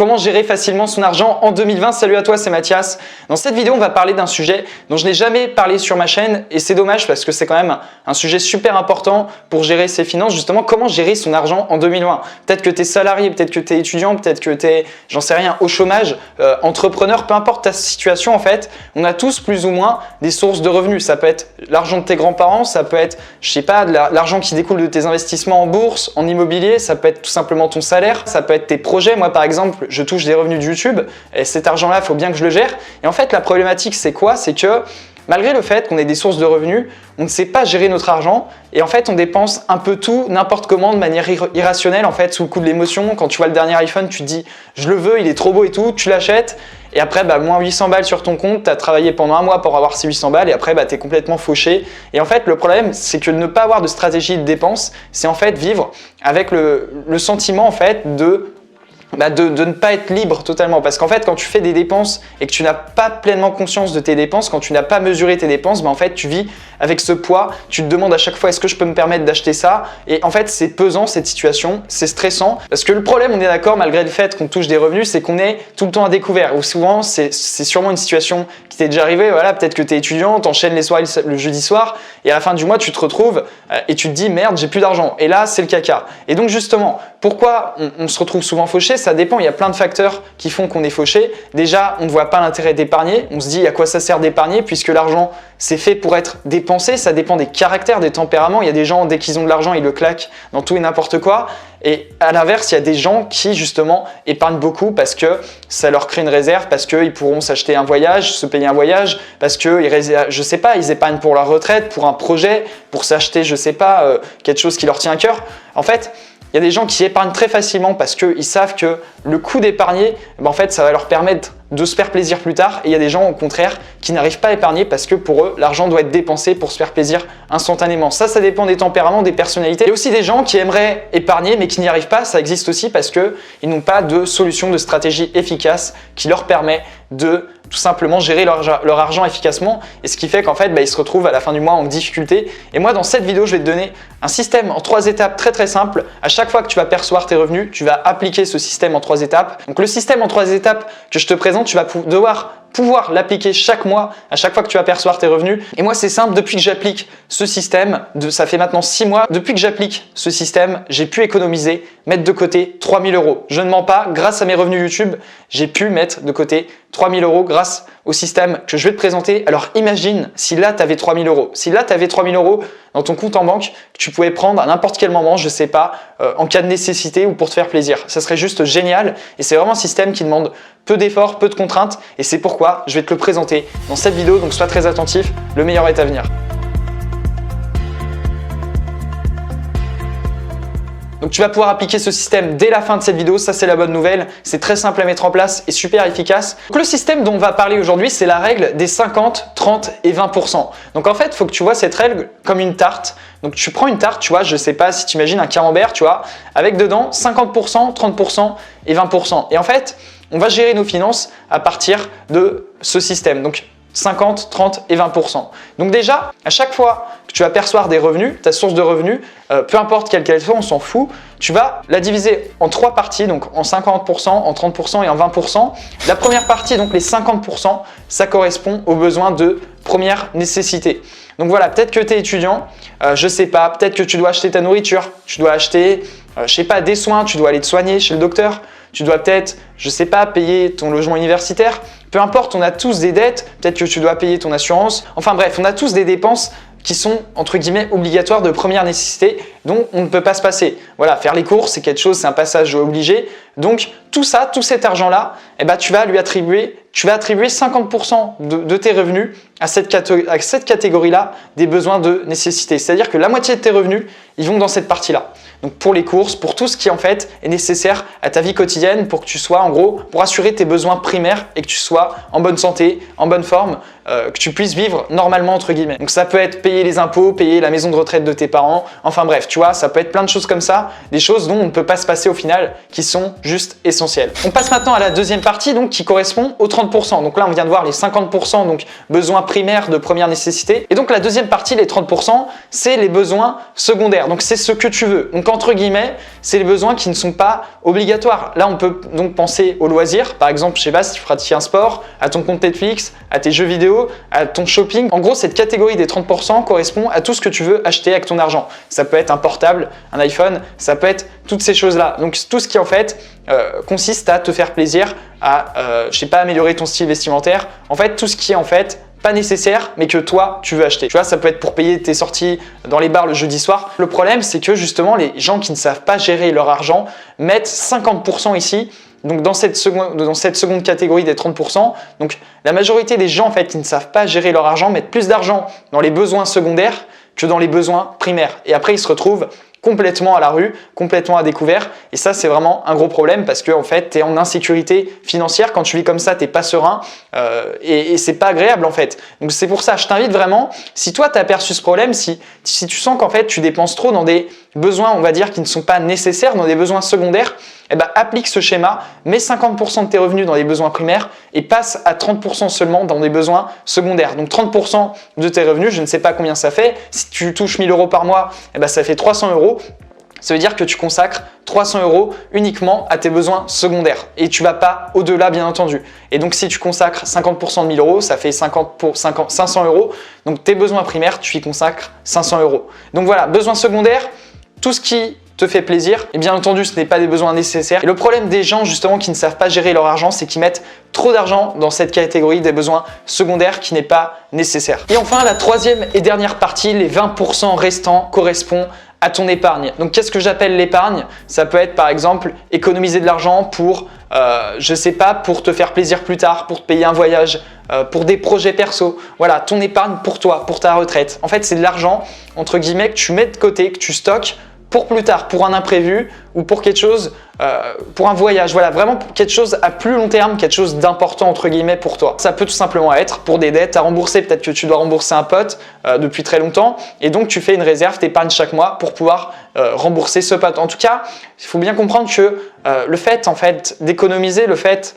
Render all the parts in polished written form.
Comment gérer facilement son argent en 2020? Salut à toi, c'est Mathias. Dans cette vidéo, on va parler d'un sujet dont je n'ai jamais parlé sur ma chaîne et c'est dommage parce que c'est quand même un sujet super important pour gérer ses finances. Justement, comment gérer son argent en 2020? Peut-être que tu es salarié, peut-être que tu es étudiant, peut-être que tu es, j'en sais rien, au chômage, entrepreneur, peu importe ta situation en fait. On a tous plus ou moins des sources de revenus. Ça peut être l'argent de tes grands-parents, ça peut être, je sais pas, l'argent qui découle de tes investissements en bourse, en immobilier, ça peut être tout simplement ton salaire, ça peut être tes projets. Moi par exemple, je touche des revenus de YouTube et cet argent-là, il faut bien que je le gère. Et en fait, la problématique, c'est quoi? C'est que malgré le fait qu'on ait des sources de revenus, on ne sait pas gérer notre argent et en fait, on dépense un peu tout, n'importe comment, de manière irrationnelle, en fait, sous le coup de l'émotion. Quand tu vois le dernier iPhone, tu te dis « je le veux, il est trop beau et tout », tu l'achètes et après, moins 800 balles sur ton compte, tu as travaillé pendant un mois pour avoir ces 800 balles et après, tu es complètement fauché. Et en fait, le problème, c'est que ne pas avoir de stratégie de dépense, c'est en fait vivre avec le sentiment en fait de ne pas être libre totalement. Parce qu'en fait, quand tu fais des dépenses et que tu n'as pas pleinement conscience de tes dépenses, quand tu n'as pas mesuré tes dépenses, en fait, tu vis avec ce poids. Tu te demandes à chaque fois, est-ce que je peux me permettre d'acheter ça? Et en fait, c'est pesant cette situation, c'est stressant. Parce que le problème, on est d'accord, malgré le fait qu'on touche des revenus, c'est qu'on est tout le temps à découvert. Ou souvent, c'est sûrement une situation qui t'est déjà arrivée. Voilà, peut-être que tu es étudiant, t'enchaînes les soirées le jeudi soir et à la fin du mois, tu te retrouves et tu te dis, merde, j'ai plus d'argent. Et là, c'est le caca. Et donc justement, pourquoi on se retrouve souvent fauché? Ça dépend, il y a plein de facteurs qui font qu'on est fauché. Déjà, on ne voit pas l'intérêt d'épargner. On se dit à quoi ça sert d'épargner puisque l'argent, c'est fait pour être dépensé. Ça dépend des caractères, des tempéraments. Il y a des gens, dès qu'ils ont de l'argent, ils le claquent dans tout et n'importe quoi. Et à l'inverse, il y a des gens qui justement épargnent beaucoup parce que ça leur crée une réserve, parce qu'ils pourront s'acheter un voyage, se payer un voyage, parce que, je sais pas, ils épargnent pour leur retraite, pour un projet, pour s'acheter, je sais pas, quelque chose qui leur tient à cœur. En fait, il y a des gens qui épargnent très facilement parce qu'ils savent que le coût d'épargner, en fait, ça va leur permettre de se faire plaisir plus tard. Et il y a des gens, au contraire, qui n'arrivent pas à épargner parce que pour eux, l'argent doit être dépensé pour se faire plaisir instantanément. Ça dépend des tempéraments, des personnalités. Il y a aussi des gens qui aimeraient épargner mais qui n'y arrivent pas. Ça existe aussi parce qu'ils n'ont pas de solution, de stratégie efficace qui leur permet de tout simplement gérer leur argent efficacement et ce qui fait qu'en fait, ils se retrouvent à la fin du mois en difficulté. Et moi, dans cette vidéo, je vais te donner un système en 3 étapes très simple. À chaque fois que tu vas percevoir tes revenus, tu vas appliquer ce système en 3 étapes. Donc le système en 3 étapes que je te présente, tu vas devoir pouvoir l'appliquer chaque mois, à chaque fois que tu vas percevoir tes revenus. Et moi, c'est simple, depuis que j'applique ce système, ça fait maintenant 6 mois, depuis que j'applique ce système, j'ai pu économiser, mettre de côté 3 000 €. Je ne mens pas, grâce à mes revenus YouTube, j'ai pu mettre de côté 3 000 € grâce au système que je vais te présenter. Alors imagine si là, tu avais 3 000 €. Si là, tu avais 3 000 € dans ton compte en banque, que tu pouvais prendre à n'importe quel moment, je sais pas, en cas de nécessité ou pour te faire plaisir. Ça serait juste génial et c'est vraiment un système qui demande peu d'efforts, peu de contraintes et c'est pourquoi je vais te le présenter dans cette vidéo. Donc sois très attentif, le meilleur est à venir. Donc tu vas pouvoir appliquer ce système dès la fin de cette vidéo, ça c'est la bonne nouvelle, c'est très simple à mettre en place et super efficace. Donc le système dont on va parler aujourd'hui, c'est la règle des 50, 30 et 20%. Donc en fait, il faut que tu vois cette règle comme une tarte. Donc tu prends une tarte, tu vois, je sais pas si tu imagines un camembert, tu vois, avec dedans 50%, 30% et 20%. Et en fait, on va gérer nos finances à partir de ce système. Donc 50, 30 et 20%. Donc déjà, à chaque fois que tu vas percevoir des revenus, ta source de revenus, peu importe quelle qu'elle soit, on s'en fout, tu vas la diviser en 3 parties, donc en 50%, en 30% et en 20%. La première partie, donc les 50%, ça correspond aux besoins de première nécessité. Donc voilà, peut-être que tu es étudiant, je sais pas, peut-être que tu dois acheter ta nourriture, tu dois acheter, je sais pas, des soins, tu dois aller te soigner chez le docteur, tu dois peut-être, je sais pas, payer ton logement universitaire. Peu importe, on a tous des dettes, peut-être que tu dois payer ton assurance. Enfin bref, on a tous des dépenses qui sont entre guillemets obligatoires de première nécessité dont on ne peut pas se passer. Voilà, faire les courses, c'est quelque chose, c'est un passage obligé. Donc tout ça, tout cet argent-là, tu vas attribuer 50% de tes revenus à cette catégorie-là des besoins de nécessité. C'est-à-dire que la moitié de tes revenus, ils vont dans cette partie-là. Donc pour les courses, pour tout ce qui en fait est nécessaire à ta vie quotidienne pour que tu sois en gros, pour assurer tes besoins primaires et que tu sois en bonne santé, en bonne forme. que tu puisses vivre normalement entre guillemets. Donc ça peut être payer les impôts, payer la maison de retraite de tes parents, enfin bref, tu vois, ça peut être plein de choses comme ça, des choses dont on ne peut pas se passer au final, qui sont juste essentielles. On passe maintenant à la deuxième partie donc qui correspond aux 30%. Donc là on vient de voir les 50% donc besoins primaires de première nécessité. Et donc la deuxième partie, les 30%, c'est les besoins secondaires. Donc c'est ce que tu veux. Donc entre guillemets, c'est les besoins qui ne sont pas obligatoires. Là on peut donc penser aux loisirs, par exemple, je sais pas si tu pratiques un sport, à ton compte Netflix, à tes jeux vidéo, à ton shopping. En gros, cette catégorie des 30% correspond à tout ce que tu veux acheter avec ton argent. Ça peut être un portable, un iPhone, ça peut être toutes ces choses-là. Donc tout ce qui en fait consiste à te faire plaisir, à je sais pas, améliorer ton style vestimentaire. En fait, tout ce qui est en fait pas nécessaire, mais que toi, tu veux acheter. Tu vois, ça peut être pour payer tes sorties dans les bars le jeudi soir. Le problème, c'est que justement, les gens qui ne savent pas gérer leur argent mettent 50% ici. Donc dans cette seconde catégorie des 30%, donc la majorité des gens en fait qui ne savent pas gérer leur argent mettent plus d'argent dans les besoins secondaires que dans les besoins primaires. Et après, ils se retrouvent complètement à la rue, complètement à découvert. Et ça, c'est vraiment un gros problème parce que en fait, tu es en insécurité financière. Quand tu vis comme ça, tu n'es pas serein et c'est pas agréable en fait. Donc c'est pour ça, je t'invite vraiment, si toi, tu as perçu ce problème, si tu sens qu'en fait, tu dépenses trop dans des besoins, on va dire, qui ne sont pas nécessaires, dans des besoins secondaires, eh ben, applique ce schéma, mets 50% de tes revenus dans les besoins primaires et passe à 30% seulement dans des besoins secondaires. Donc 30% de tes revenus, je ne sais pas combien ça fait. Si tu touches 1000 € par mois, eh ben, ça fait 300 €. Ça veut dire que tu consacres 300 € uniquement à tes besoins secondaires et tu ne vas pas au-delà bien entendu. Et donc si tu consacres 50% de 1000 €, ça fait 500 €. Donc tes besoins primaires, tu y consacres 500 €. Donc voilà, besoins secondaires, tout ce qui te fait plaisir. Et bien entendu, ce n'est pas des besoins nécessaires. Et le problème des gens justement qui ne savent pas gérer leur argent, c'est qu'ils mettent trop d'argent dans cette catégorie des besoins secondaires qui n'est pas nécessaire. Et enfin, la troisième et dernière partie, les 20% restants correspondent à ton épargne. Donc qu'est-ce que j'appelle l'épargne? Ça peut être par exemple économiser de l'argent pour, je sais pas, pour te faire plaisir plus tard, pour te payer un voyage, pour des projets perso. Voilà, ton épargne pour toi, pour ta retraite. En fait, c'est de l'argent, entre guillemets, que tu mets de côté, que tu stockes pour plus tard, pour un imprévu ou pour quelque chose, pour un voyage. Voilà, vraiment pour quelque chose à plus long terme, quelque chose d'important entre guillemets pour toi. Ça peut tout simplement être pour des dettes à rembourser. Peut-être que tu dois rembourser un pote depuis très longtemps et donc tu fais une réserve, t'épargnes chaque mois pour pouvoir rembourser ce pote. En tout cas, il faut bien comprendre que le fait en fait d'économiser, le fait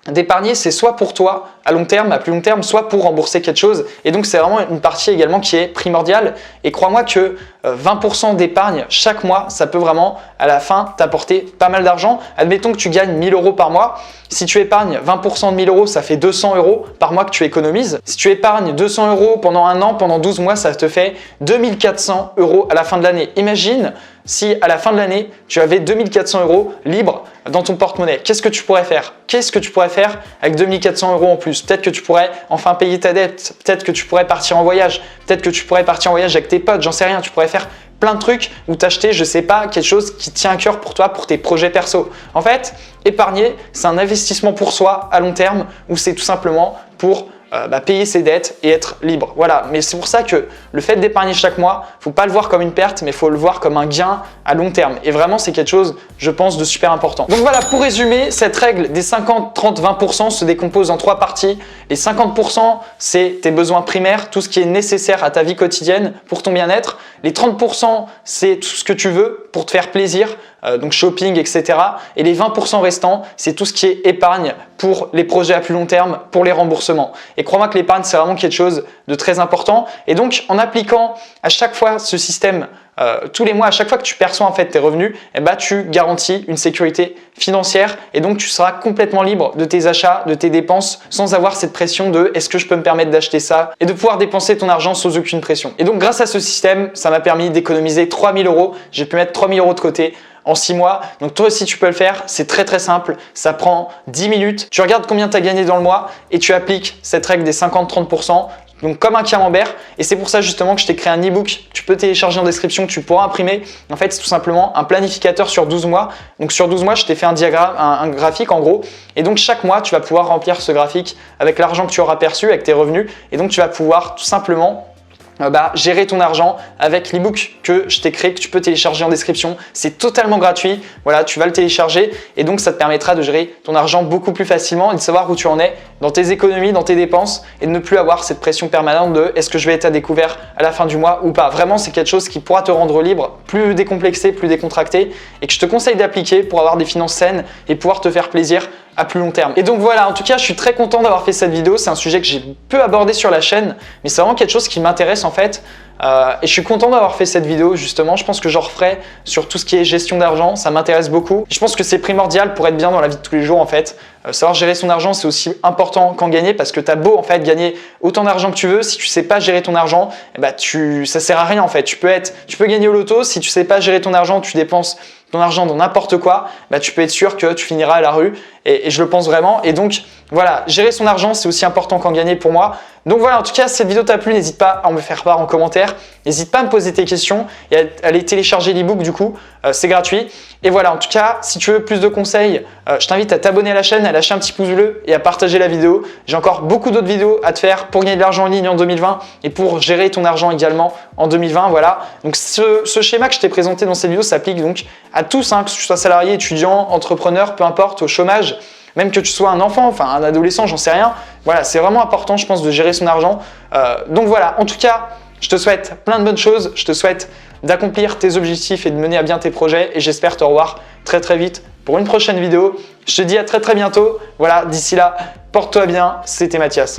d'épargner, c'est soit pour toi à long terme, à plus long terme, soit pour rembourser quelque chose. Et donc, c'est vraiment une partie également qui est primordiale. Et crois-moi que 20% d'épargne chaque mois, ça peut vraiment, à la fin, t'apporter pas mal d'argent. Admettons que tu gagnes 1000 € par mois. Si tu épargnes 20% de 1000 €, ça fait 200 € par mois que tu économises. Si tu épargnes 200 € pendant un an, pendant 12 mois, ça te fait 2400 € à la fin de l'année. Imagine si à la fin de l'année, tu avais 2400 € libres dans ton porte-monnaie. Qu'est-ce que tu pourrais faire? Qu'est-ce que tu pourrais faire avec 2400 € en plus? Peut-être que tu pourrais enfin payer ta dette. Peut-être que tu pourrais partir en voyage. Peut-être que tu pourrais partir en voyage avec tes potes. J'en sais rien. Tu pourrais faire plein de trucs ou t'acheter, je sais pas, quelque chose qui tient à cœur pour toi, pour tes projets perso. En fait, épargner, c'est un investissement pour soi à long terme ou c'est tout simplement pour payer ses dettes et être libre. Voilà, mais c'est pour ça que le fait d'épargner chaque mois, faut pas le voir comme une perte, mais faut le voir comme un gain à long terme. Et vraiment, c'est quelque chose, je pense, de super important. Donc voilà, pour résumer, cette règle des 50, 30, 20% se décompose en 3 parties. Les 50%, c'est tes besoins primaires, tout ce qui est nécessaire à ta vie quotidienne pour ton bien-être. Les 30%, c'est tout ce que tu veux pour te faire plaisir, donc shopping, etc. Et les 20% restants, c'est tout ce qui est épargne pour les projets à plus long terme, pour les remboursements. Et crois-moi que l'épargne, c'est vraiment quelque chose de très important. Et donc, en appliquant à chaque fois ce système, tous les mois, à chaque fois que tu perçois en fait tes revenus, eh ben, tu garantis une sécurité financière et donc tu seras complètement libre de tes achats, de tes dépenses sans avoir cette pression de est-ce que je peux me permettre d'acheter ça et de pouvoir dépenser ton argent sans aucune pression. Et donc grâce à ce système, ça m'a permis d'économiser 3000 €. J'ai pu mettre 3000 € de côté en 6 mois. Donc toi aussi tu peux le faire, c'est très très simple, ça prend 10 minutes. Tu regardes combien tu as gagné dans le mois et tu appliques cette règle des 50-30%. Donc comme un camembert, et c'est pour ça justement que je t'ai créé un e-book, tu peux télécharger en description, que tu pourras imprimer. En fait, c'est tout simplement un planificateur sur 12 mois. Donc sur 12 mois, je t'ai fait un diagramme, un graphique en gros. Et donc chaque mois, tu vas pouvoir remplir ce graphique avec l'argent que tu auras perçu, avec tes revenus. Et donc tu vas pouvoir tout simplement gérer ton argent avec l'ebook que je t'ai créé, que tu peux télécharger en description. C'est totalement gratuit. Voilà, tu vas le télécharger et donc ça te permettra de gérer ton argent beaucoup plus facilement et de savoir où tu en es dans tes économies, dans tes dépenses et de ne plus avoir cette pression permanente de est-ce que je vais être à découvert à la fin du mois ou pas. Vraiment, c'est quelque chose qui pourra te rendre libre, plus décomplexé, plus décontracté et que je te conseille d'appliquer pour avoir des finances saines et pouvoir te faire plaisir à plus long terme. Et donc voilà, en tout cas, je suis très content d'avoir fait cette vidéo. C'est un sujet que j'ai peu abordé sur la chaîne, mais c'est vraiment quelque chose qui m'intéresse en fait. Et je suis content d'avoir fait cette vidéo justement. Je pense que j'en referai sur tout ce qui est gestion d'argent. Ça m'intéresse beaucoup. Je pense que c'est primordial pour être bien dans la vie de tous les jours en fait. Savoir gérer son argent, c'est aussi important qu'en gagner parce que tu as beau en fait gagner autant d'argent que tu veux. Si tu sais pas gérer ton argent, ça sert à rien en fait. Tu peux gagner au loto. Si tu sais pas gérer ton argent, tu dépenses ton argent dans n'importe quoi, tu peux être sûr que tu finiras à la rue et je le pense vraiment. Et donc voilà, gérer son argent, c'est aussi important qu'en gagner pour moi. Donc voilà, en tout cas, si cette vidéo t'a plu, n'hésite pas à me faire part en commentaire. N'hésite pas à me poser tes questions et à aller télécharger l'ebook du coup, c'est gratuit. Et voilà, en tout cas, si tu veux plus de conseils, je t'invite à t'abonner à la chaîne, à lâcher un petit pouce bleu et à partager la vidéo. J'ai encore beaucoup d'autres vidéos à te faire pour gagner de l'argent en ligne en 2020 et pour gérer ton argent également en 2020. Voilà, donc ce schéma que je t'ai présenté dans cette vidéo s'applique donc à tous, que tu sois salarié, étudiant, entrepreneur, peu importe, au chômage. Même que tu sois un enfant, enfin un adolescent, j'en sais rien. Voilà, c'est vraiment important, je pense, de gérer son argent. Donc voilà, en tout cas, je te souhaite plein de bonnes choses. Je te souhaite d'accomplir tes objectifs et de mener à bien tes projets. Et j'espère te revoir très très vite pour une prochaine vidéo. Je te dis à très très bientôt. Voilà, d'ici là, porte-toi bien. C'était Mathias.